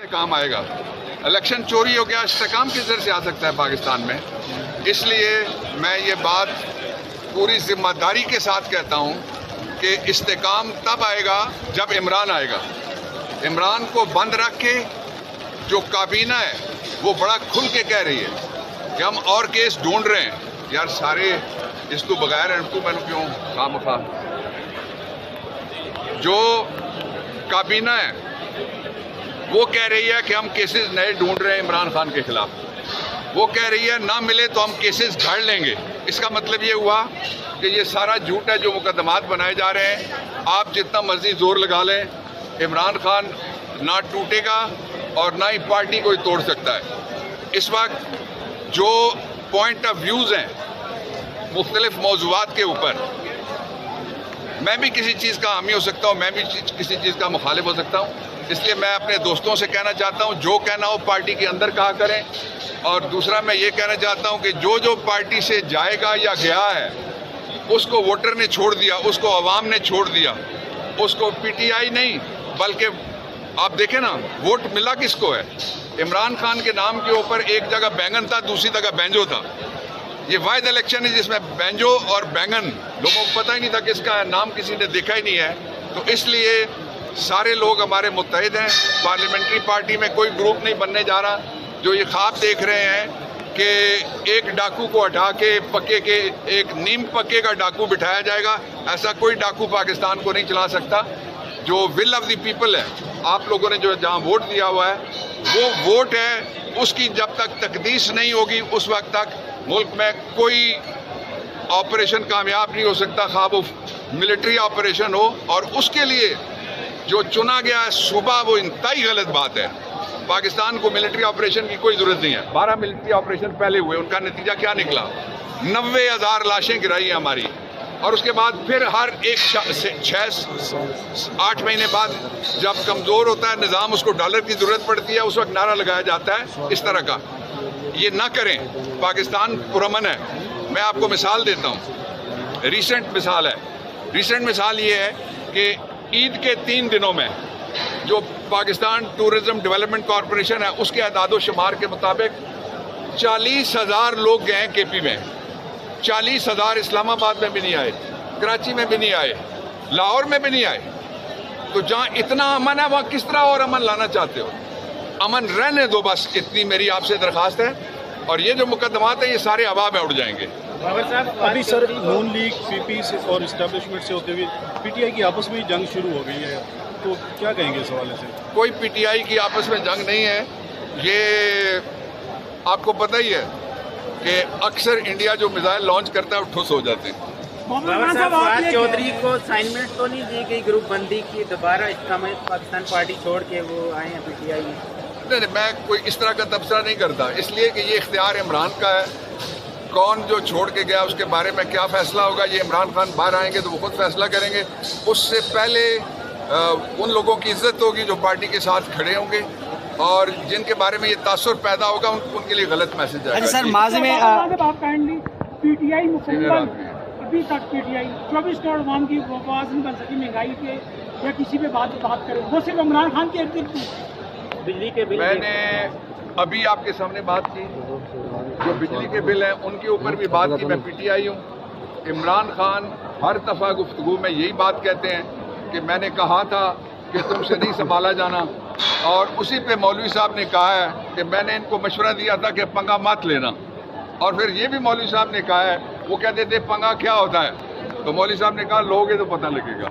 काम आएगा। इलेक्शन चोरी हो गया, इस्तेकाम किस तरह से आ सकता है पाकिस्तान में? इसलिए मैं ये बात पूरी जिम्मेदारी के साथ कहता हूँ कि इस्तेकाम तब आएगा जब इमरान आएगा। इमरान को बंद रख के जो काबीना है वो बड़ा खुल के कह रही है कि हम और केस ढूंढ रहे हैं। यार सारे इसको बगैर मैंने क्यों खामखा। जो काबीना है वो कह रही है कि हम केसेस नए ढूंढ रहे हैं इमरान खान के खिलाफ। वो कह रही है ना मिले तो हम केसेस घड़ लेंगे। इसका मतलब ये हुआ कि ये सारा झूठ है जो मुकदमात बनाए जा रहे हैं। आप जितना मर्जी जोर लगा लें, इमरान खान ना टूटेगा और ना ही पार्टी को तोड़ सकता है। इस वक्त जो पॉइंट ऑफ व्यूज़ हैं मुख्तलिफ मौज़ूआत के ऊपर, मैं भी किसी चीज़ का हामी हो सकता हूँ, मैं भी किसी चीज़ का मुखालिफ हो सकता हूँ। इसलिए मैं अपने दोस्तों से कहना चाहता हूँ जो कहना हो पार्टी के अंदर कहा करें। और दूसरा मैं ये कहना चाहता हूँ कि जो पार्टी से जाएगा या गया है उसको वोटर ने छोड़ दिया, उसको अवाम ने छोड़ दिया, उसको पीटीआई नहीं बल्कि आप देखें ना वोट मिला किसको है। इमरान खान के नाम के ऊपर एक जगह बैंगन था, दूसरी जगह बैंजो था। ये वाहिद इलेक्शन है जिसमें बैंजो और बैंगन लोगों को पता ही नहीं था किसका है, नाम किसी ने देखा ही नहीं है। तो इसलिए सारे लोग हमारे मुत्तहिद हैं। पार्लियामेंट्री पार्टी में कोई ग्रुप नहीं बनने जा रहा जो ये ख्वाब देख रहे हैं कि एक डाकू को हटा के पक्के के एक नीम पक्के का डाकू बिठाया जाएगा। ऐसा कोई डाकू पाकिस्तान को नहीं चला सकता। जो विल ऑफ द पीपल है, आप लोगों ने जो जहाँ वोट दिया हुआ है वो वोट है, उसकी जब तक तकदीस नहीं होगी उस वक्त तक मुल्क में कोई ऑपरेशन कामयाब नहीं हो सकता, खा वो मिलिट्री ऑपरेशन हो। और उसके लिए जो चुना गया है सूबा वो इंतहाई गलत बात है। पाकिस्तान को मिलिट्री ऑपरेशन की कोई जरूरत नहीं है। 12 मिलिट्री ऑपरेशन पहले हुए, उनका नतीजा क्या निकला? 90,000 लाशें गिराई हमारी। और उसके बाद फिर हर एक 6-8 महीने बाद जब कमज़ोर होता है निज़ाम, उसको डॉलर की ज़रूरत पड़ती है, उस वक्त नारा लगाया जाता है इस तरह का। ये ना करें। पाकिस्तान पुरअमन है। मैं आपको मिसाल देता हूँ, रिसेंट मिसाल है। रिसेंट मिसाल ये है कि ईद के 3 दिनों में जो पाकिस्तान टूरिज्म डेवलपमेंट कॉरपोरेशन है उसके अदाद शुमार के मुताबिक 40,000 लोग गए हैं केपी में। 40,000 इस्लामाबाद में भी नहीं आए, कराची में भी नहीं आए, लाहौर में भी नहीं आए। तो जहाँ इतना अमन है वहाँ किस तरह और अमन लाना चाहते हो? अमन रहने दो बस, इतनी मेरी आपसे दरख्वास्त है। और ये जो मुकदमात हैं ये सारे हवा में उड़ जाएंगे। अभी सर नून लीग पीपी से और इस्टेब्लिशमेंट से होते हुए पीटीआई की आपस में जंग शुरू हो गई है, तो क्या कहेंगे इस हवाले से? कोई पीटीआई की आपस में जंग नहीं है। ये आपको पता ही है कि अक्सर इंडिया जो मिसाइल लॉन्च करता है वो ठुस हो जाते हैं। फवाद चौधरी को असाइनमेंट तो नहीं दी गई ग्रुप बंदी की, दोबारा पाकिस्तान पार्टी छोड़ के वो आए हैं पीटीआई में? नहीं, मैं कोई इस तरह का तबसरा नहीं करता, इसलिए कि ये इख्तियार इमरान का है। कौन जो छोड़ के गया उसके बारे में क्या फैसला होगा ये इमरान खान बाहर आएंगे तो वो खुद फैसला करेंगे। उससे पहले उन लोगों की इज्जत होगी जो पार्टी के साथ खड़े होंगे और जिनके बारे में ये तासुर पैदा होगा उनके लिए गलत मैसेज आएगा। सर माजी में पीटीआई मुकम्मल अभी तक पीटीआई 24 करोड़ अवाम की आवाज़ नहीं बन सकी महंगाई के या किसी पे बात करें, वो सिर्फ इमरान खान के बिजली के बिल। मैंने अभी आपके सामने बात की, जो बिजली के बिल हैं उनके ऊपर भी बात की। मैं पीटीआई हूँ। इमरान खान हर दफ़ा गुफ्तगू में यही बात कहते हैं कि मैंने कहा था कि तुमसे नहीं संभाला जाना। और उसी पे मौलवी साहब ने कहा है कि मैंने इनको मशवरा दिया था कि पंगा मत लेना। और फिर ये भी मौलवी साहब ने कहा है, वो कहते थे पंगा क्या होता है, तो मौलवी साहब ने कहा लोगे तो पता लगेगा।